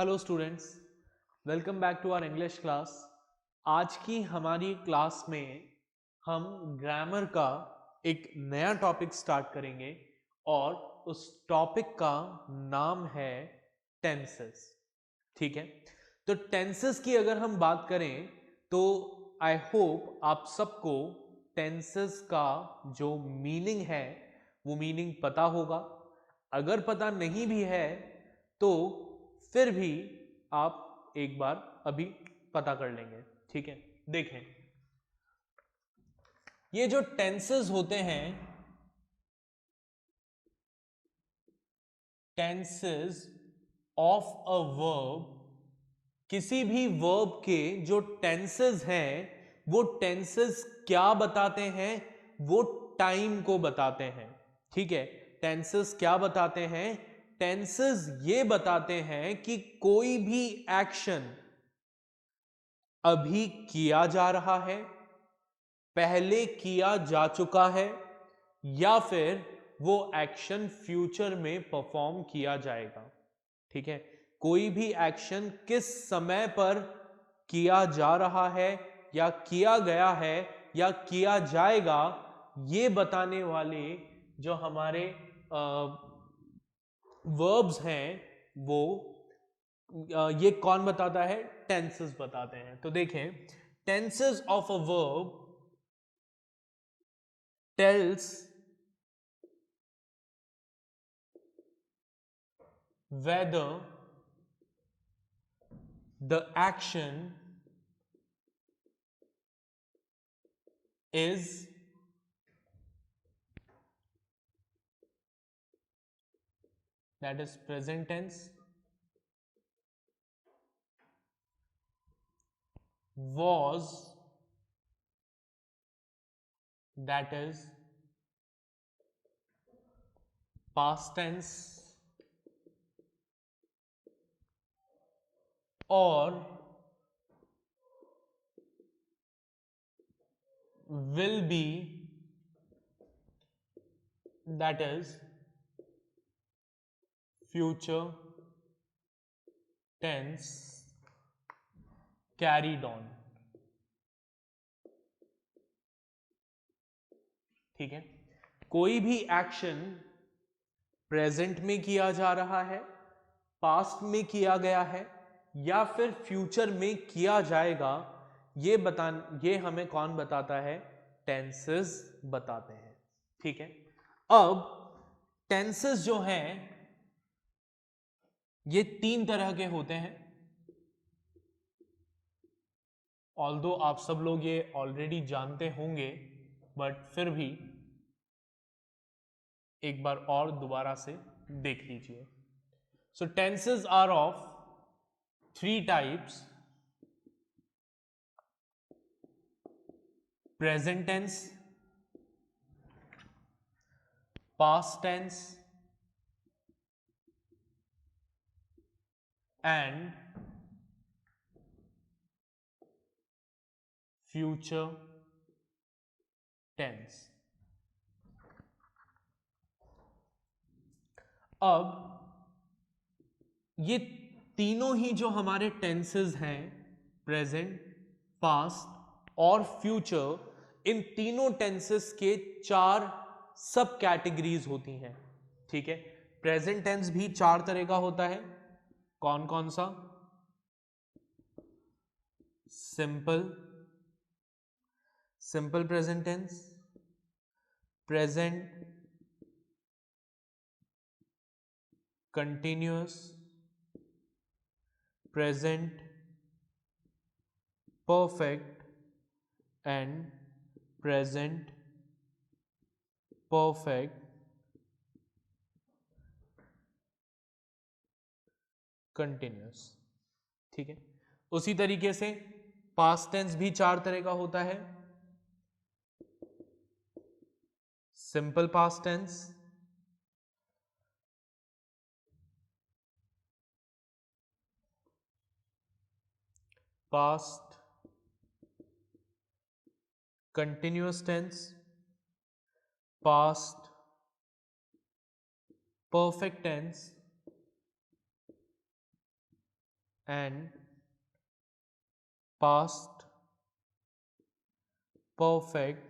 Hello students, welcome back to our English class. आज की हमारी क्लास में हम ग्रामर का एक नया टॉपिक स्टार्ट करेंगे और उस टॉपिक का नाम है टेंसेस। ठीक है, तो टेंसेस की अगर हम बात करें तो आई होप आप सबको टेंसेस का जो मीनिंग है वो मीनिंग पता होगा। अगर पता नहीं भी है तो फिर भी आप एक बार अभी पता कर लेंगे। ठीक है, देखें, ये जो टेंसेस होते हैं, टेंसेस ऑफ अ वर्ब, किसी भी वर्ब के जो टेंसेस हैं वो टेंसेस क्या बताते हैं? वो टाइम को बताते हैं। ठीक है, टेंसेस क्या बताते हैं? टेंसेस ये बताते हैं कि कोई भी एक्शन अभी किया जा रहा है, पहले किया जा चुका है, या फिर वो एक्शन फ्यूचर में परफॉर्म किया जाएगा। ठीक है, कोई भी एक्शन किस समय पर किया जा रहा है या किया गया है या किया जाएगा, ये बताने वाले जो हमारे वर्ब्स हैं वो ये कौन बताता है? टेंसेस बताते हैं। तो देखें, tenses of a verb tells whether the action is that is present tense, was that is past tense, or will be that is future tense carried on। ठीक है, कोई भी एक्शन प्रेजेंट में किया जा रहा है, पास्ट में किया गया है या फिर फ्यूचर में किया जाएगा, ये हमें कौन बताता है? टेंसेस बताते हैं। ठीक है, अब टेंसेस जो हैं ये तीन तरह के होते हैं। ऑल्दो आप सब लोग ये ऑलरेडी जानते होंगे, बट फिर भी एक बार और दोबारा से देख लीजिए। So tenses are of three types: present tense, past tense and future tense। अब ये तीनों ही जो हमारे टेंसेस हैं, प्रेजेंट, पास्ट और फ्यूचर, इन तीनों टेंसेस के चार सब कैटेगरीज होती हैं। ठीक है, प्रेजेंट टेंस भी चार तरह का होता है। कौन कौन सा? Simple, simple present tense, present continuous, present perfect and present perfect continuous. ठीक है, उसी तरीके से पास्ट टेंस भी चार तरह का होता है। Simple past tense, past continuous tense, past perfect tense and past perfect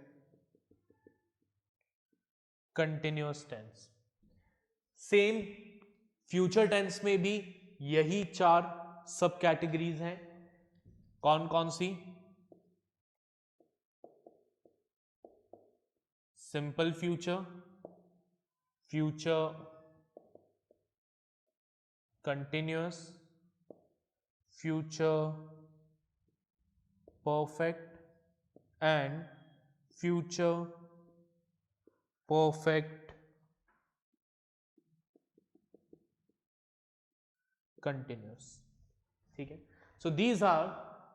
continuous tense. Same future tense में भी यही 4 सब कैटेगरीज हैं। कौन कौन सी? Simple future, future continuous, future perfect and future perfect continuous. ठीक है, so these are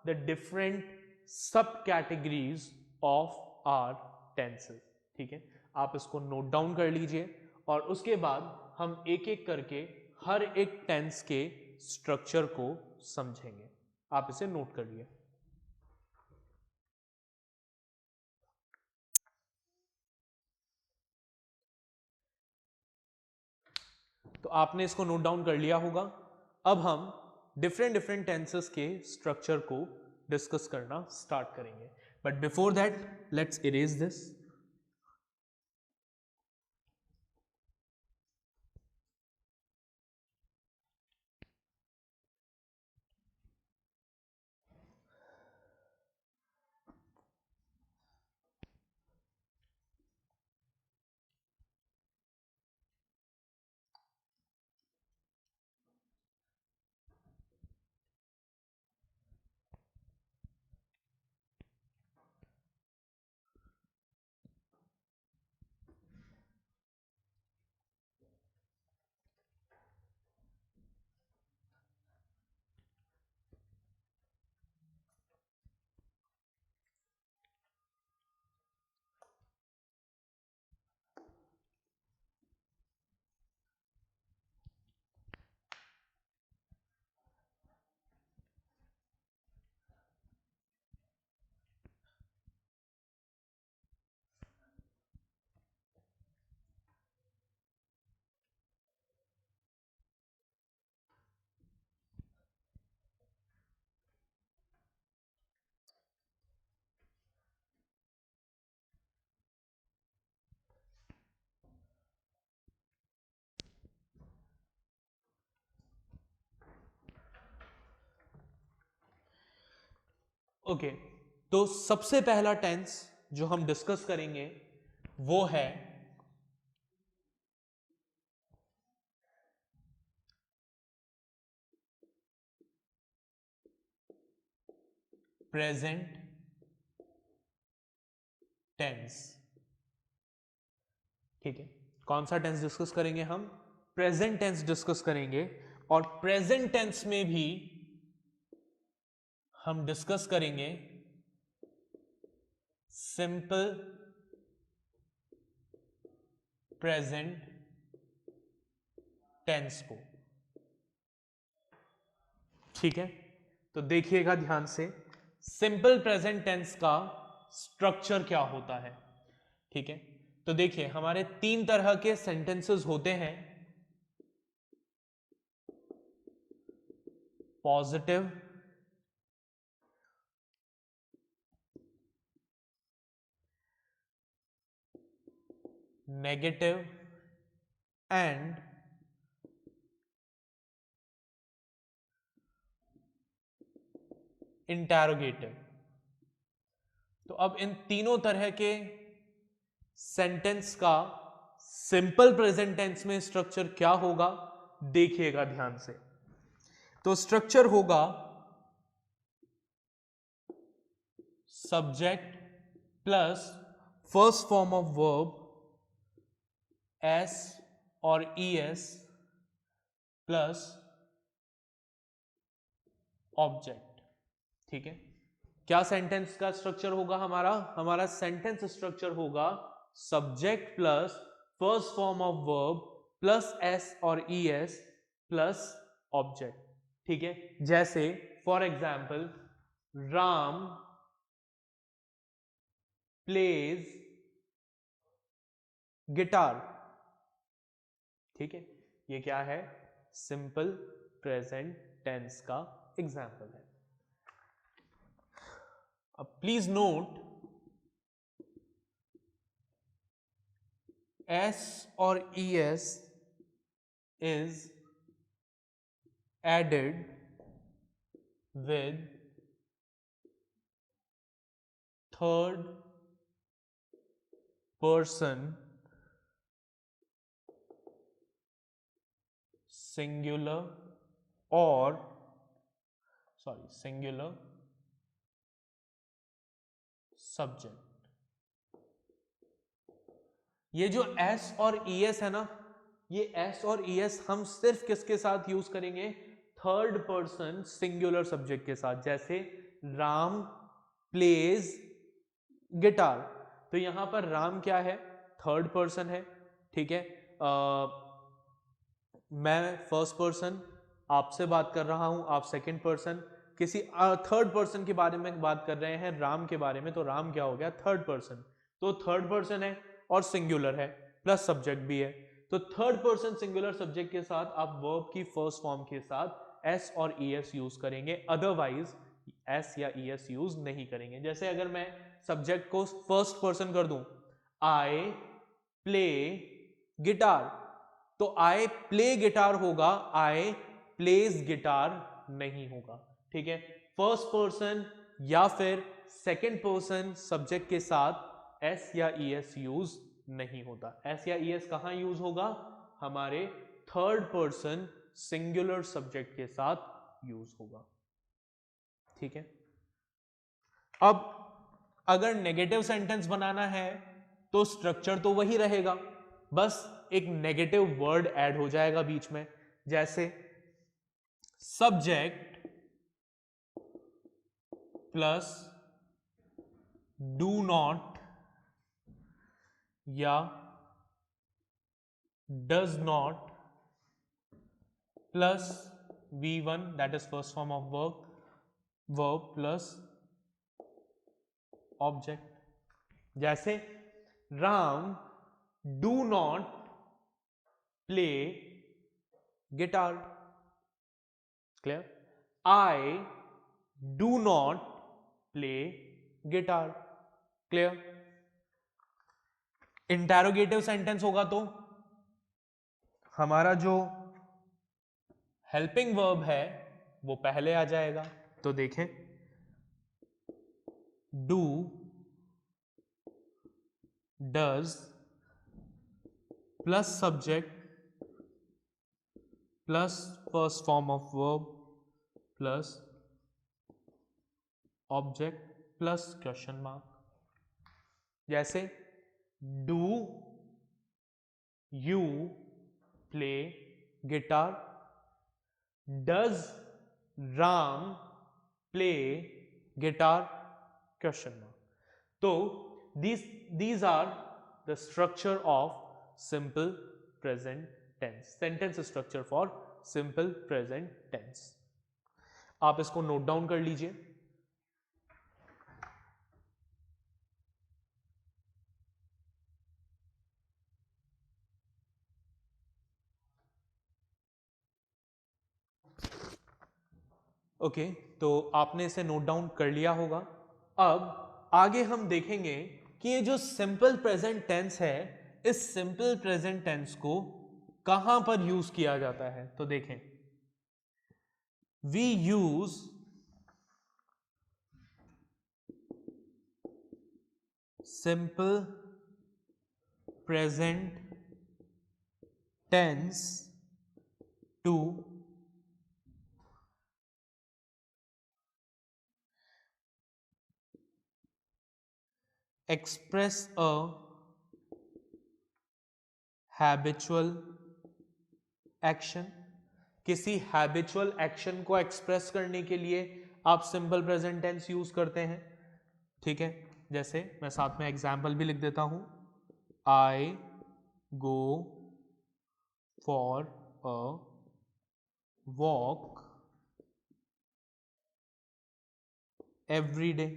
the different subcategories of our tenses. ठीक है, आप इसको नोट डाउन कर लीजिए और उसके बाद हम एक एक करके हर एक टेंस के स्ट्रक्चर को समझेंगे। आप इसे नोट कर लिए। तो आपने इसको नोट डाउन कर लिया होगा। अब हम डिफरेंट टेंसेस के स्ट्रक्चर को डिस्कस करना स्टार्ट करेंगे, but before that let's erase this. Okay, तो सबसे पहला टेंस जो हम डिस्कस करेंगे वो है प्रेजेंट टेंस। ठीक है, कौन सा टेंस डिस्कस करेंगे हम? प्रेजेंट टेंस डिस्कस करेंगे। और प्रेजेंट टेंस में भी हम डिस्कस करेंगे सिंपल प्रेजेंट टेंस को। ठीक है, तो देखिएगा ध्यान से, सिंपल प्रेजेंट टेंस का स्ट्रक्चर क्या होता है। ठीक है, तो देखिए हमारे 3 तरह के सेंटेंसेस होते हैं। Positive, negative and interrogative. तो अब इन तीनों तरह के सेंटेंस का सिंपल प्रेजेंट टेंस में स्ट्रक्चर क्या होगा, देखिएगा ध्यान से। तो स्ट्रक्चर होगा subject plus first form of verb S और ईएस प्लस ऑब्जेक्ट। ठीक है, क्या सेंटेंस का स्ट्रक्चर होगा हमारा सेंटेंस स्ट्रक्चर होगा subject plus first form of verb plus S और ईएस प्लस ऑब्जेक्ट। ठीक है, जैसे for example Ram pledge guitar. ठीक है, ये क्या है? सिंपल प्रेजेंट टेंस का एग्जाम्पल है। अब प्लीज नोट S और ES is added with third person singular और singular subject। ये जो S और ES है ना, ये S और ES हम सिर्फ किसके साथ यूज करेंगे? थर्ड पर्सन सिंगुलर सब्जेक्ट के साथ। जैसे राम प्लेज गिटार, तो यहां पर राम क्या है? थर्ड पर्सन है, ठीक है। मैं फर्स्ट पर्सन आपसे बात कर रहा हूं, आप सेकंड पर्सन, किसी थर्ड पर्सन के बारे में बात कर रहे हैं, राम के बारे में, तो राम क्या हो गया? Third person. तो थर्ड पर्सन है और सिंगुलर है, प्लस सब्जेक्ट भी है। तो थर्ड पर्सन सिंगुलर सब्जेक्ट के साथ आप वर्ब की फर्स्ट फॉर्म के साथ एस और ईएस यूज करेंगे, अदरवाइज एस या ईएस यूज नहीं करेंगे। जैसे अगर मैं सब्जेक्ट को फर्स्ट पर्सन कर दूं, आई प्ले गिटार, तो आई प्ले गिटार होगा, आई प्लेज गिटार नहीं होगा, ठीक है। फर्स्ट पर्सन या फिर सेकंड पर्सन सब्जेक्ट के साथ एस या ईएस यूज नहीं होता। एस या ईएस कहां यूज होगा? हमारे थर्ड पर्सन सिंगुलर सब्जेक्ट के साथ यूज होगा, ठीक है। अब अगर नेगेटिव सेंटेंस बनाना है तो स्ट्रक्चर तो वही रहेगा, बस एक नेगेटिव वर्ड ऐड हो जाएगा बीच में। जैसे सब्जेक्ट प्लस डू नॉट या does not plus V1 that is first form of verb plus object. जैसे Ram do not play guitar, clear. I do not play guitar, clear. Interrogative sentence होगा तो हमारा जो हेल्पिंग वर्ब है वो पहले आ जाएगा। तो देखें, do, does plus subject plus first form of verb plus object plus question mark. जैसे do you play guitar, does Ram play guitar, question mark. तो these are the structure of simple present tense, sentence structure for simple present tense। आप इसको note down कर लीजिए। Okay, तो आपने इसे note down कर लिया होगा। अब आगे हम देखेंगे कि ये जो सिंपल प्रेजेंट टेंस है, इस सिंपल प्रेजेंट टेंस को कहां पर यूज किया जाता है। तो देखें, we use simple present tense to express a habitual action। किसी हैबिचुअल एक्शन को एक्सप्रेस करने के लिए आप सिंपल प्रेजेंट टेंस यूज करते हैं, ठीक है। जैसे मैं साथ में एग्जाम्पल भी लिख देता हूं, I go for a walk every day,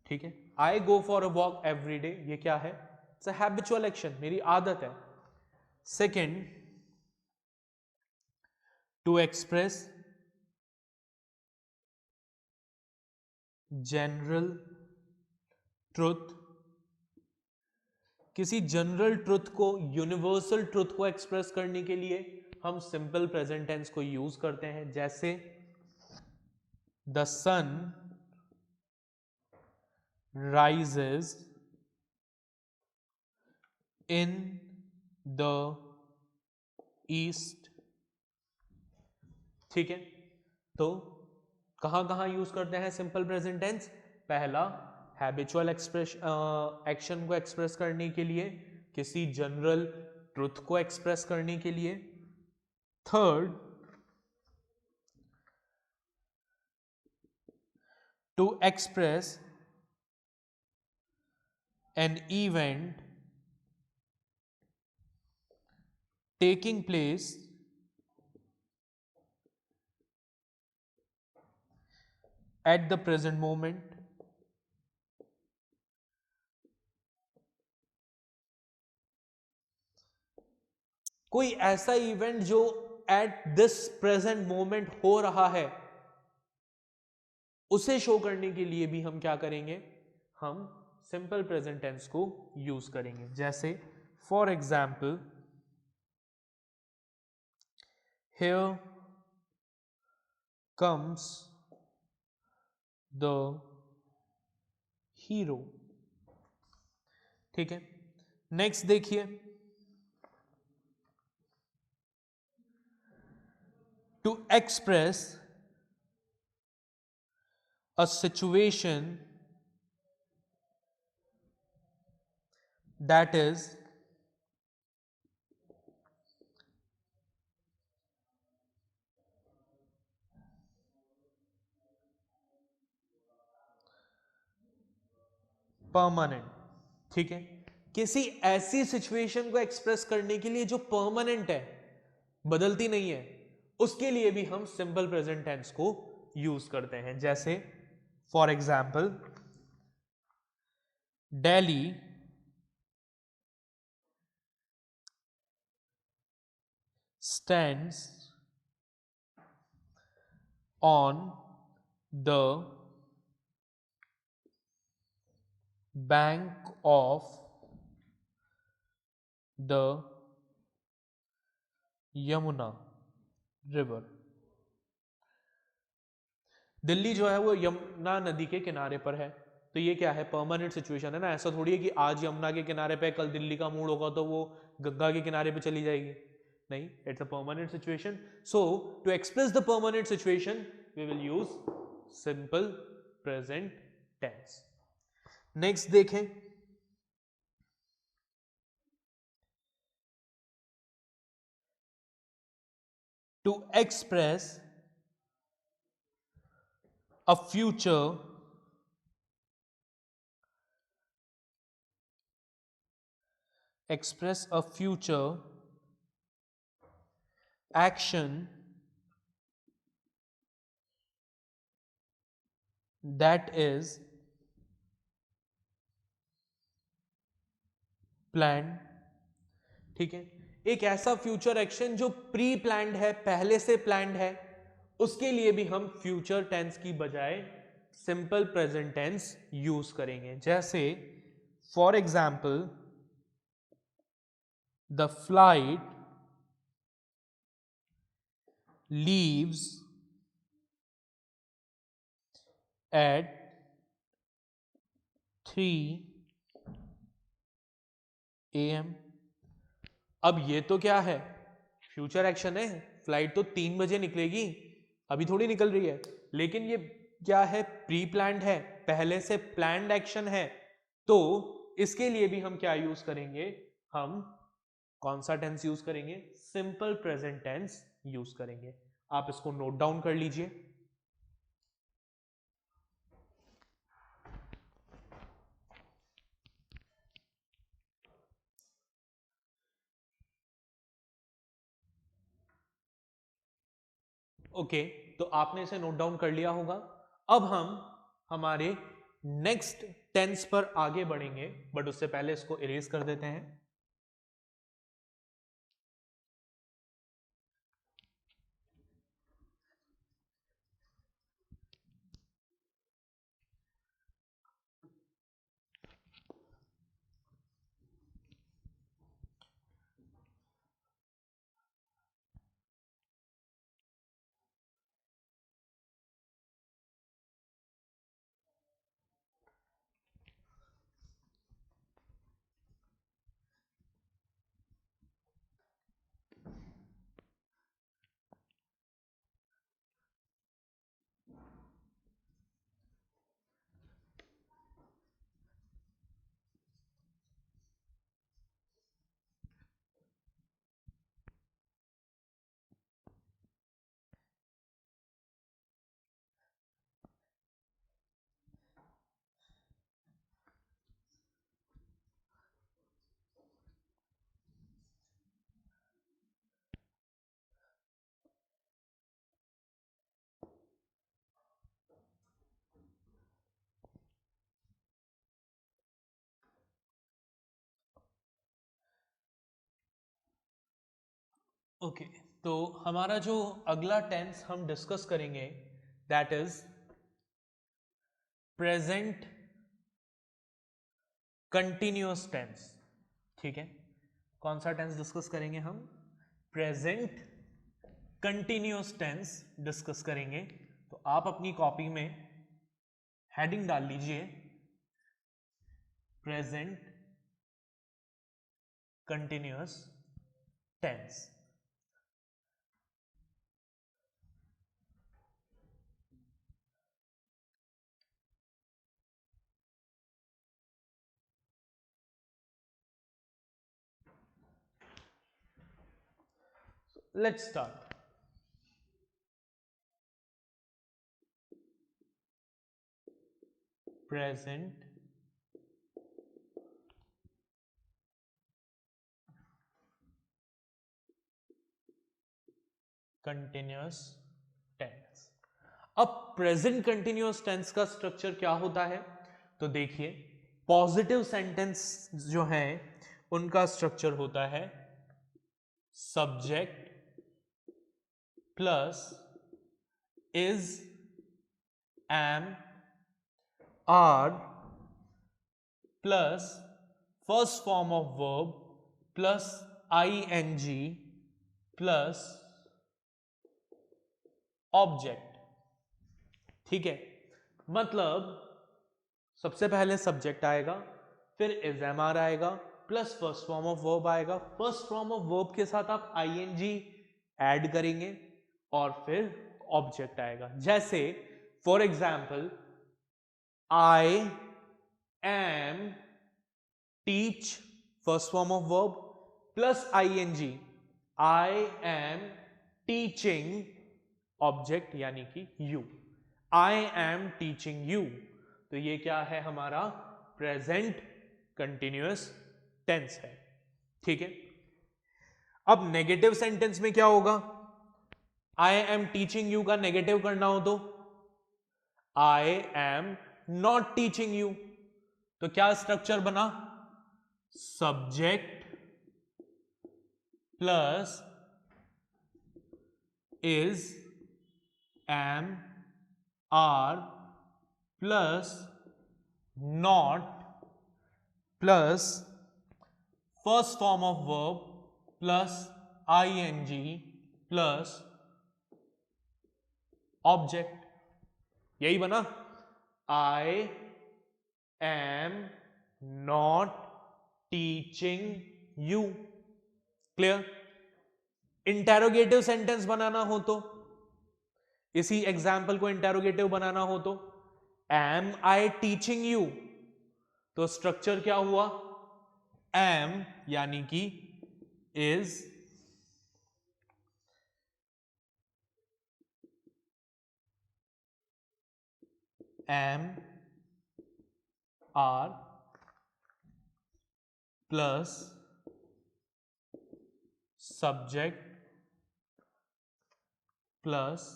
ठीक है। I go for a walk every day, ये क्या है? इट्स अ हैबिचुअल एक्शन, मेरी आदत है। Second, to express general truth, किसी जनरल ट्रुथ को, यूनिवर्सल ट्रुथ को एक्सप्रेस करने के लिए हम सिंपल प्रेजेंट टेंस को यूज करते हैं। जैसे the sun rises in the east. ठीक है, तो कहां कहां यूज करते हैं सिंपल प्रेजेंट टेंस? पहला, हैबिचुअल एक्शन को एक्सप्रेस करने के लिए, किसी जनरल ट्रुथ को एक्सप्रेस करने के लिए। Third, to express an event taking place at the present moment। कोई ऐसा इवेंट जो एट दिस प्रेजेंट मोमेंट हो रहा है, उसे शो करने के लिए भी हम क्या करेंगे? हम सिंपल प्रेजेंट टेंस को यूज करेंगे। जैसे for example, here comes the hero. ठीक है, नेक्स्ट देखिए, to express a situation that is permanent. ठीक है, किसी ऐसी सिचुएशन को एक्सप्रेस करने के लिए जो परमानेंट है, बदलती नहीं है, उसके लिए भी हम सिंपल प्रेजेंट टेंस को यूज करते हैं। जैसे for example, Delhi stands on the bank of the Yamuna river. Delhi जो है वो यमुना नदी के किनारे पर है, तो ये क्या है? परमानेंट सिचुएशन है ना। ऐसा थोड़ी है कि आज यमुना के किनारे पे, कल दिल्ली का मूड होगा तो वो गंगा के किनारे पे चली जाएगी। नहीं, it's a permanent situation. So to express the permanent situation we will use simple present tense. Next देखें, to express a future express a future action that is planned। ठीक है, एक ऐसा फ्यूचर एक्शन जो प्री प्लान्ड है, पहले से planned है, उसके लिए भी हम फ्यूचर टेंस की बजाय सिंपल प्रेजेंट टेंस यूज करेंगे। जैसे for example, the flight leaves eight 3 AM। अब ये तो क्या है? फ्यूचर एक्शन है, फ्लाइट तो 3 बजे निकलेगी, अभी थोड़ी निकल रही है। लेकिन ये क्या है? प्री प्लान्ड है, पहले से प्लान्ड एक्शन है, तो इसके लिए भी हम क्या यूज करेंगे? हम कौन सा टेंस यूज करेंगे? सिंपल प्रेजेंट टेंस यूज करेंगे। आप इसको नोट डाउन कर लीजिए। ओके, तो आपने इसे नोट डाउन कर लिया होगा। अब हम हमारे नेक्स्ट टेंस पर आगे बढ़ेंगे, बट उससे पहले इसको इरेज कर देते हैं। ओके, तो हमारा जो अगला टेंस हम डिस्कस करेंगे that is present continuous tense. ठीक है, कौन सा टेंस डिस्कस करेंगे हम? प्रेजेंट कंटिन्यूअस टेंस डिस्कस करेंगे। तो आप अपनी कॉपी में हेडिंग डाल लीजिए present continuous tense. Let's start. Present continuous tense. अब प्रेजेंट कंटिन्यूअस टेंस का स्ट्रक्चर क्या होता है? तो देखिए, पॉजिटिव सेंटेंस जो है उनका स्ट्रक्चर होता है subject plus is, am, are plus first form of verb plus ING plus object. ठीक है, मतलब सबसे पहले सब्जेक्ट आएगा, फिर इज एम आर आएगा, plus first form of verb आएगा। फर्स्ट फॉर्म ऑफ वर्ब के साथ आप आईएनजी ऐड करेंगे और फिर ऑब्जेक्ट आएगा। जैसे for example, I am teach first form of verb plus ING, I am teaching object यानी कि you, I am teaching you. तो ये क्या है? हमारा प्रेजेंट कंटिन्यूअस टेंस है। ठीक है, अब नेगेटिव सेंटेंस में क्या होगा? आई एम टीचिंग यू का नेगेटिव करना हो तो I am not teaching you. तो क्या स्ट्रक्चर बना? Subject plus is, am, are plus not plus first form of verb plus ING plus object. यही बना, I am not teaching you. Clear? Interrogative sentence बनाना हो तो, इसी एग्जाम्पल को इंटेरोगेटिव बनाना हो तो एम आई टीचिंग यू, तो स्ट्रक्चर क्या हुआ? एम यानी कि is, am, are plus subject plus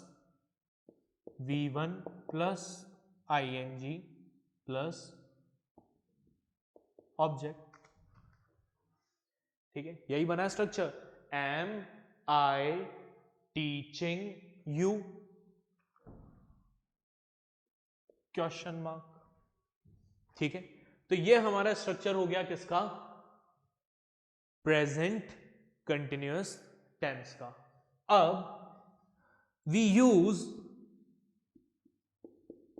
V1 plus ING plus object. ठीक है, यही बना structure, am I teaching you question mark. ठीक है, तो ये हमारा स्ट्रक्चर हो गया किसका? प्रेजेंट कंटिन्यूअस टेंस का। अब we use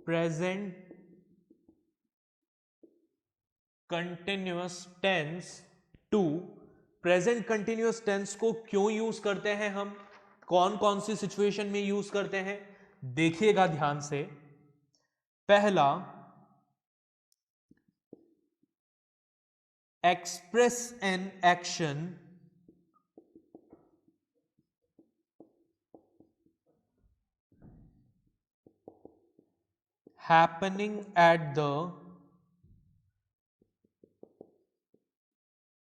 present continuous tense to, present continuous tense को क्यों यूज करते हैं हम, कौन कौन सी सिचुएशन में यूज करते हैं? देखिएगा ध्यान से। पहला, express an action happening at the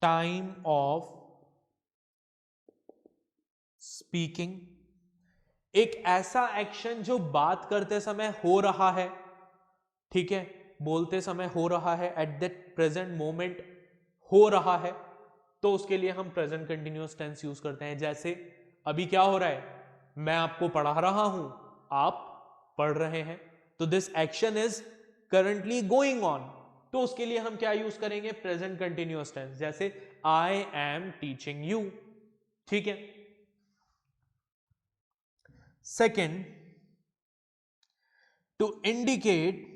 time of speaking। एक ऐसा एक्शन जो बात करते समय हो रहा है, ठीक है, बोलते समय हो रहा है, एट दैट प्रेजेंट मोमेंट हो रहा है, तो उसके लिए हम प्रेजेंट कंटिन्यूअस टेंस यूज करते हैं। जैसे अभी क्या हो रहा है, मैं आपको पढ़ा रहा हूं, आप पढ़ रहे हैं, तो this action is currently going on, तो उसके लिए हम क्या यूज करेंगे, प्रेजेंट कंटिन्यूअस टेंस, जैसे आई एम टीचिंग यू, ठीक है। Second, to indicate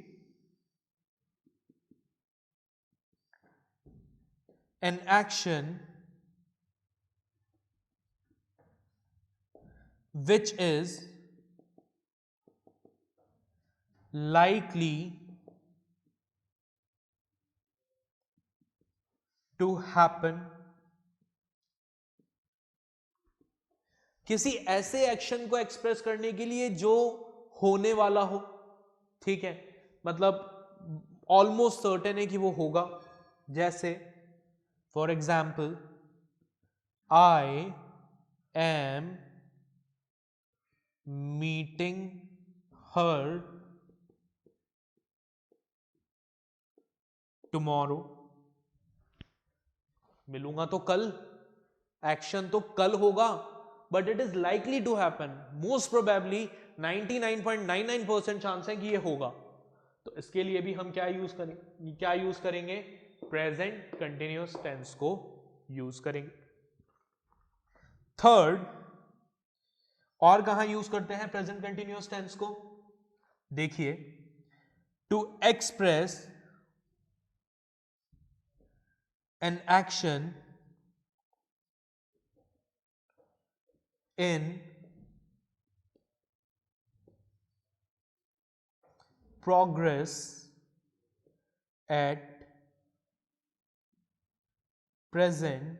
an action which is likely to happen, किसी ऐसे एक्शन को एक्सप्रेस करने के लिए जो होने वाला हो, ठीक है, मतलब ऑलमोस्ट सर्टेन है कि वो होगा, जैसे for example I am meeting her tomorrow, मिलूंगा तो कल, एक्शन तो कल होगा, but it is likely to happen, most probably 99.99% chance है कि ये होगा, तो इसके लिए भी हम क्या यूज करेंगे, प्रेजेंट कंटिन्यूअस टेंस को यूज करेंगे। थर्ड, और कहां यूज करते हैं प्रेजेंट कंटिन्यूअस टेंस को, देखिए, to express an action in progress at present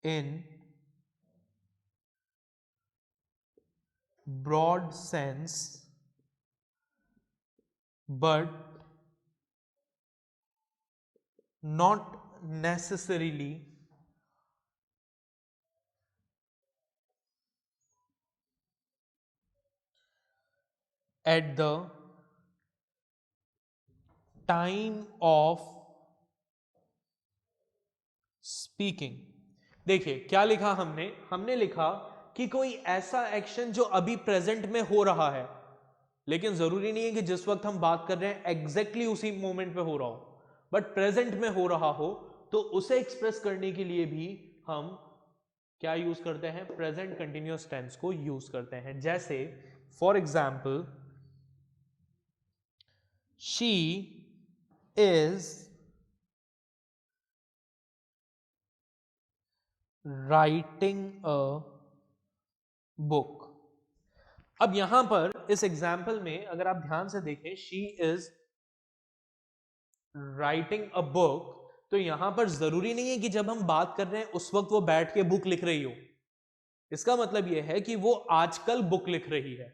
in broad sense but not necessarily at the time of speaking। देखिए क्या लिखा हमने लिखा कि कोई ऐसा एक्शन जो अभी प्रेजेंट में हो रहा है, लेकिन जरूरी नहीं है कि जिस वक्त हम बात कर रहे हैं एग्जैक्टली उसी मोमेंट पे हो रहा हो, बट प्रेजेंट में हो रहा हो, तो उसे एक्सप्रेस करने के लिए भी हम क्या यूज करते हैं, प्रेजेंट कंटिन्यूअस टेंस को यूज करते हैं। जैसे for example she is writing a book. अब यहां पर इस एग्जाम्पल में अगर आप ध्यान से देखें, she is writing a book, तो यहां पर जरूरी नहीं है कि जब हम बात कर रहे हैं उस वक्त वो बैठ के बुक लिख रही हो, इसका मतलब यह है कि वो आजकल बुक लिख रही है,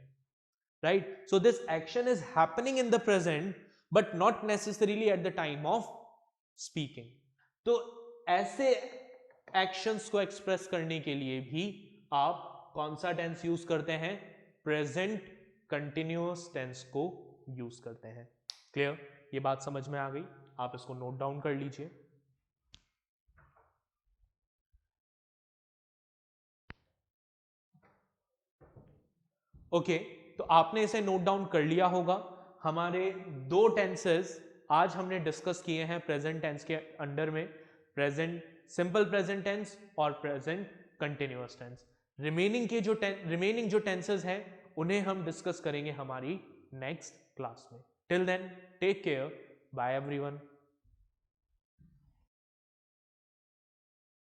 right. So this action is happening in the present but not necessarily at the time of speaking. तो ऐसे एक्शंस को एक्सप्रेस करने के लिए भी आप कौन सा टेंस यूज करते हैं, प्रेजेंट कंटिन्यूअस टेंस को यूज करते हैं। क्लियर, ये बात समझ में आ गई, आप इसको नोट डाउन कर लीजिए। ओके, तो आपने इसे नोट डाउन कर लिया होगा। हमारे दो टेंसेस आज हमने डिस्कस किए हैं प्रेजेंट टेंस के अंडर में, प्रेजेंट सिंपल प्रेजेंट टेंस और प्रेजेंट कंटिन्यूअस टेंस। रिमेनिंग जो टेंसेस हैं उन्हें हम डिस्कस करेंगे हमारी नेक्स्ट क्लास में। Till then take care, bye everyone.